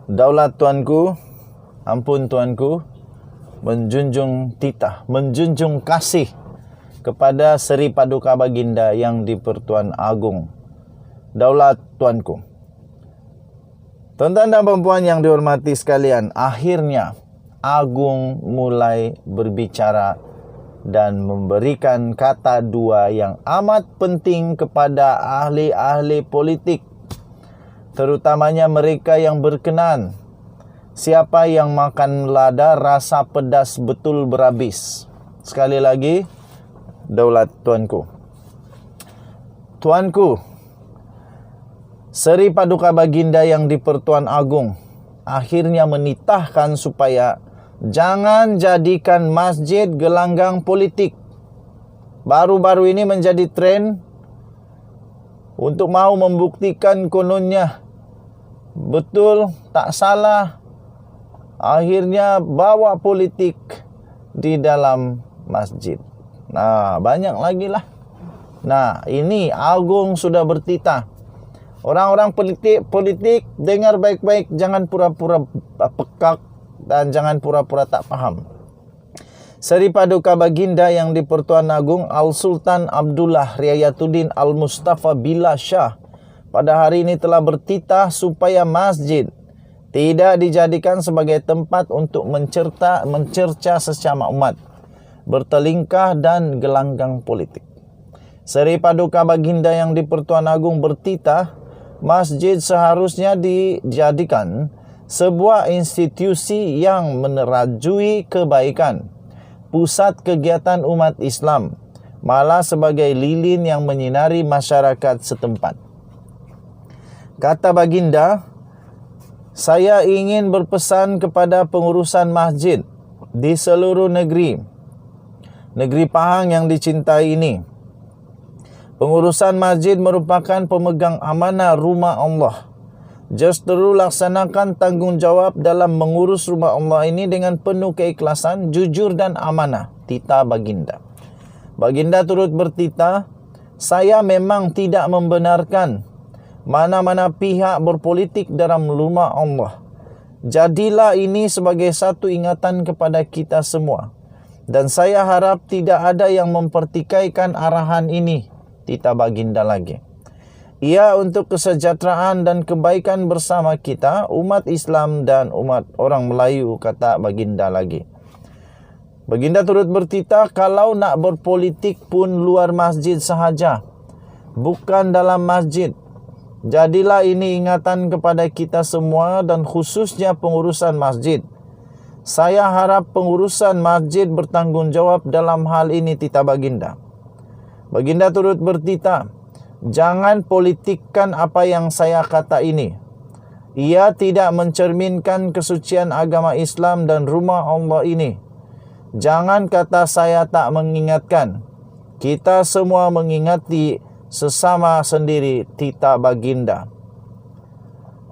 Daulat tuanku, ampun tuanku, menjunjung titah, menjunjung kasih kepada Seri Paduka Baginda yang di-Pertuan Agung. Daulat tuanku. Tuan-tuan dan puan yang dihormati sekalian, akhirnya Agung mulai berbicara dan memberikan kata dua yang amat penting kepada ahli-ahli politik, terutamanya mereka yang berkenan. Siapa yang makan lada rasa pedas betul berhabis. Sekali lagi, daulat tuanku. Tuanku, Seri Paduka Baginda yang di-Pertuan Agung akhirnya menitahkan supaya jangan jadikan masjid gelanggang politik. Baru-baru ini menjadi tren untuk mau membuktikan kononnya betul, tak salah. Akhirnya bawa politik di dalam masjid. Nah, banyak lagi lah. Nah, ini Agung sudah bertitah. Orang-orang politik dengar baik-baik, jangan pura-pura pekak dan jangan pura-pura tak paham. Seri Paduka Baginda yang di-Pertuan Agung Al-Sultan Abdullah Riayatuddin Al-Mustafa Billah Shah pada hari ini telah bertitah supaya masjid tidak dijadikan sebagai tempat untuk mencerca sesama umat, bertelingkah dan gelanggang politik. Seri Paduka Baginda yang di-Pertuan Agung bertitah, masjid seharusnya dijadikan sebuah institusi yang menerajui kebaikan, pusat kegiatan umat Islam, malah sebagai lilin yang menyinari masyarakat setempat. Kata Baginda, saya ingin berpesan kepada pengurusan masjid di seluruh negeri Pahang yang dicintai ini. Pengurusan masjid merupakan pemegang amanah rumah Allah. Justru laksanakan tanggungjawab dalam mengurus rumah Allah ini dengan penuh keikhlasan, jujur dan amanah. Titah Baginda. Baginda turut bertitah, saya memang tidak membenarkan mana-mana pihak berpolitik dalam rumah Allah. Jadilah ini sebagai satu ingatan kepada kita semua. Dan saya harap tidak ada yang mempertikaikan arahan ini. Titah Baginda lagi. Ia untuk kesejahteraan dan kebaikan bersama kita, umat Islam dan umat orang Melayu, kata Baginda lagi. Baginda turut bertitah, kalau nak berpolitik pun luar masjid sahaja, bukan dalam masjid. Jadilah ini ingatan kepada kita semua dan khususnya pengurusan masjid. Saya harap pengurusan masjid bertanggungjawab dalam hal ini, titah Baginda. Baginda turut bertitah, jangan politikkan apa yang saya kata ini. Ia tidak mencerminkan kesucian agama Islam dan rumah Allah ini. Jangan kata saya tak mengingatkan. Kita semua mengingati sesama sendiri, titah Baginda.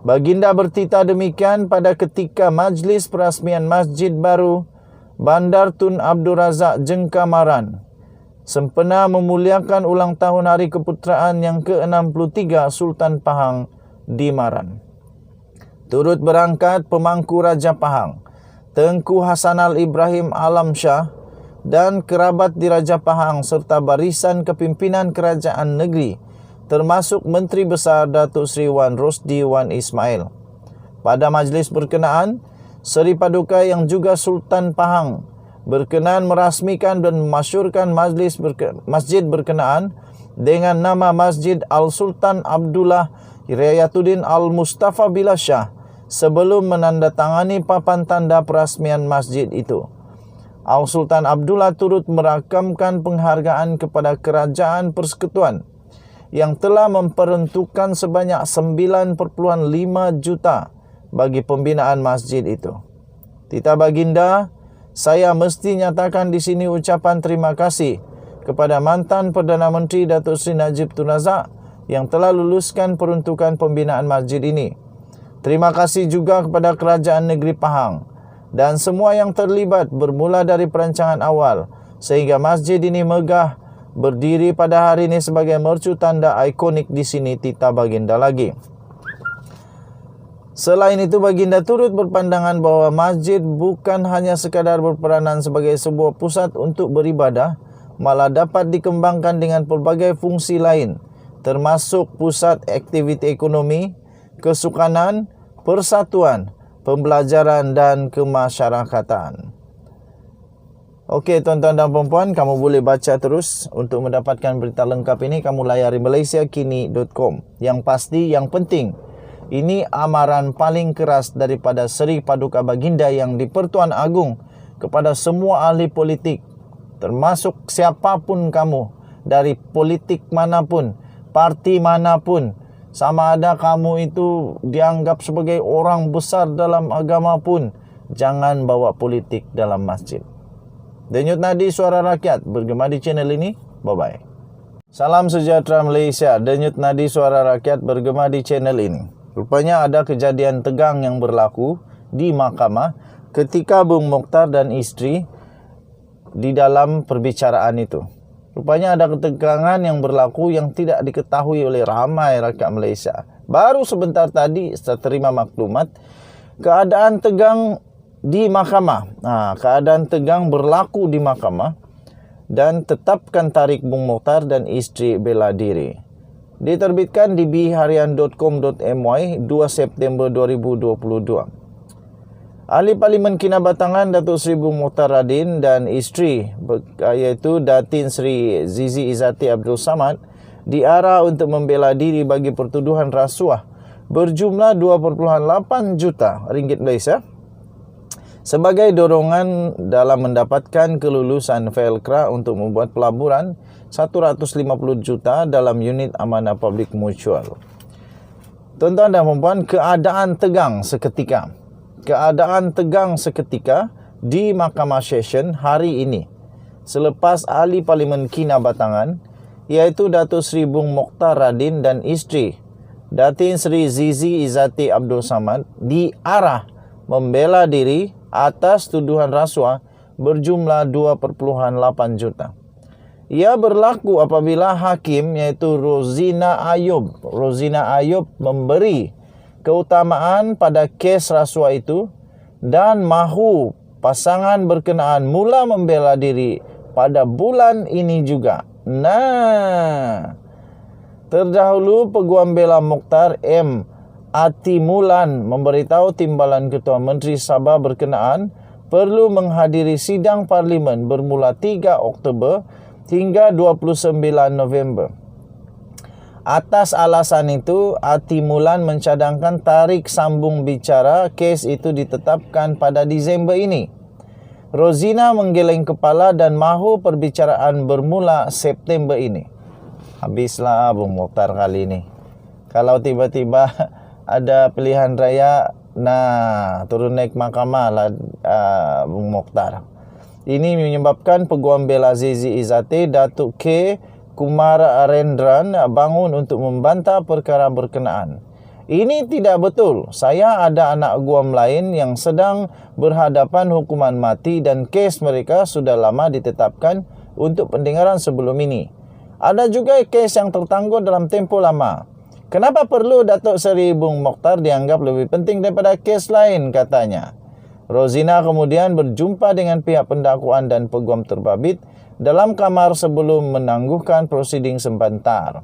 Baginda bertitah demikian pada ketika majlis perasmian masjid baru Bandar Tun Abdul Razak Jengkamaran sempena memuliakan ulang tahun Hari Keputeraan yang ke-63 Sultan Pahang di Maran. Turut berangkat pemangku Raja Pahang, Tengku Hasanal Ibrahim Alam Shah dan kerabat di Raja Pahang serta barisan kepimpinan kerajaan negeri, termasuk Menteri Besar Datuk Seri Wan Rosdi Wan Ismail. Pada majlis berkenaan, Seri Paduka yang juga Sultan Pahang berkenan merasmikan dan memasyurkan masjid berkenaan dengan nama Masjid Al-Sultan Abdullah Riayatuddin Al-Mustafa Billah Shah sebelum menandatangani papan tanda perasmian masjid itu. Al-Sultan Abdullah turut merakamkan penghargaan kepada Kerajaan Persekutuan yang telah memperuntukkan sebanyak 9.5 juta bagi pembinaan masjid itu. Titah Baginda, saya mesti nyatakan di sini ucapan terima kasih kepada mantan Perdana Menteri Datuk Seri Najib Tun Razak yang telah luluskan peruntukan pembinaan masjid ini. Terima kasih juga kepada Kerajaan Negeri Pahang dan semua yang terlibat bermula dari perancangan awal sehingga masjid ini megah berdiri pada hari ini sebagai mercu tanda ikonik di sini, titah Baginda lagi. Selain itu, Baginda turut berpandangan bahwa masjid bukan hanya sekadar berperanan sebagai sebuah pusat untuk beribadah, malah dapat dikembangkan dengan pelbagai fungsi lain, termasuk pusat aktiviti ekonomi, kesukanan, persatuan, pembelajaran dan kemasyarakatan. Okey tuan-tuan dan puan-puan, kamu boleh baca terus. Untuk mendapatkan berita lengkap ini, kamu layari malaysiakini.com. Yang pasti, yang penting, ini amaran paling keras daripada Seri Paduka Baginda yang di-Pertuan Agong kepada semua ahli politik, termasuk siapapun kamu, dari politik manapun, parti manapun, sama ada kamu itu dianggap sebagai orang besar dalam agama pun, jangan bawa politik dalam masjid. Denyut nadi suara rakyat bergema di channel ini. Bye-bye. Salam sejahtera Malaysia. Denyut nadi suara rakyat bergema di channel ini. Rupanya ada kejadian tegang yang berlaku di mahkamah ketika Bung Mokhtar dan isteri di dalam perbicaraan itu. Rupanya ada ketegangan yang berlaku yang tidak diketahui oleh ramai rakyat Malaysia. Baru sebentar tadi saya terima maklumat keadaan tegang di mahkamah. Keadaan tegang berlaku di mahkamah dan tetapkan tarik Bung Mokhtar dan isteri bela diri. Diterbitkan di bharian.com.my 2 September 2022. Ahli Parlimen Kinabatangan Datuk Seri Bung Mokhtar Radin dan isteri iaitu Datin Seri Zizi Izzati Abdul Samad diarah untuk membela diri bagi pertuduhan rasuah berjumlah 2.8 juta ringgit Malaysia sebagai dorongan dalam mendapatkan kelulusan FELKRA untuk membuat pelaburan 150 juta dalam unit amanah public mutual. Tuan-tuan dan puan-puan, keadaan tegang seketika di Mahkamah Session hari ini selepas ahli Parlimen Kinabatangan iaitu Datuk Seri Bung Mokhtar Radin dan isteri Datin Seri Zizi Izzati Abdul Samad diarah membela diri atas tuduhan rasuah berjumlah 2.8 juta. Ia berlaku apabila hakim iaitu Rozina Ayub memberi keutamaan pada kes rasuah itu dan mahu pasangan berkenaan mula membela diri pada bulan ini juga. Terdahulu Peguam Bela Mokhtar M. Atimulan memberitahu Timbalan Ketua Menteri Sabah berkenaan perlu menghadiri sidang Parlimen bermula 3 Oktober hingga 29 November. Atas alasan itu, Atimulan mencadangkan tarik sambung bicara kes itu ditetapkan pada Disember ini. Rozina menggeleng kepala dan mahu perbicaraan bermula September ini. Habislah Bung Mokhtar kali ini. Kalau tiba-tiba ada pilihan raya, turun naik mahkamah lah Bung Mokhtar. Ini menyebabkan Peguam Bela Zizi Izzati Datuk K. Kumar Arendran bangun untuk membantah perkara berkenaan. Ini tidak betul. Saya ada anak guam lain yang sedang berhadapan hukuman mati dan kes mereka sudah lama ditetapkan untuk pendengaran sebelum ini. Ada juga kes yang tertangguh dalam tempoh lama. Kenapa perlu Datuk Seri Bung Mokhtar dianggap lebih penting daripada kes lain, katanya. Rozina kemudian berjumpa dengan pihak pendakwaan dan peguam terbabit dalam kamar sebelum menangguhkan prosiding sebentar.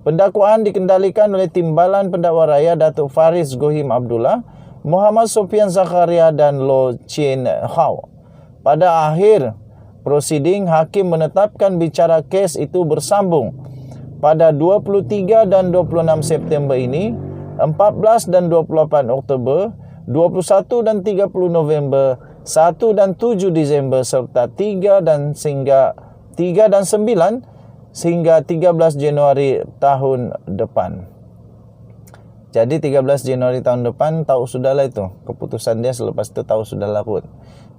Pendakwaan dikendalikan oleh Timbalan Pendakwa Raya Datuk Faris Gohim Abdullah, Muhammad Sofian Zakaria dan Lo Chin Hao. Pada akhir prosiding, hakim menetapkan bicara kes itu bersambung pada 23 dan 26 September ini, 14 dan 28 Oktober, 21 dan 30 November, 1 dan 7 Disember serta 3 dan 9 sehingga 13 Januari tahun depan. Jadi 13 Januari tahun depan tahu sudahlah itu. Keputusan dia selepas itu tahu sudahlah pun.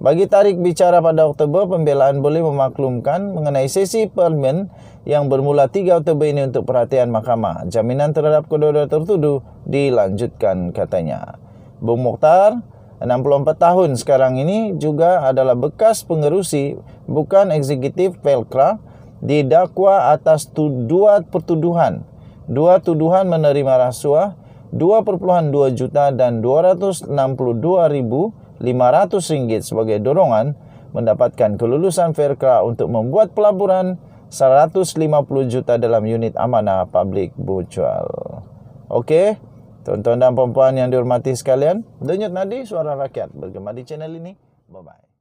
Bagi tarik bicara pada Oktober, pembelaan boleh memaklumkan mengenai sesi parlimen yang bermula 3 Oktober ini untuk perhatian mahkamah. Jaminan terhadap kedua-dua tertuduh dilanjutkan, katanya. Bung Mokhtar, 64 tahun sekarang ini, juga adalah bekas pengerusi bukan eksekutif FELKRA, didakwa atas dua tuduhan menerima rasuah 2,2 juta dan Rp262.500 sebagai dorongan mendapatkan kelulusan Verkra untuk membuat pelaburan 150 juta dalam unit amanah public mutual. Okey, tuan-tuan dan puan-puan yang dihormati sekalian, Denyut Nadi Suara Rakyat bergema di channel ini. Bye-bye.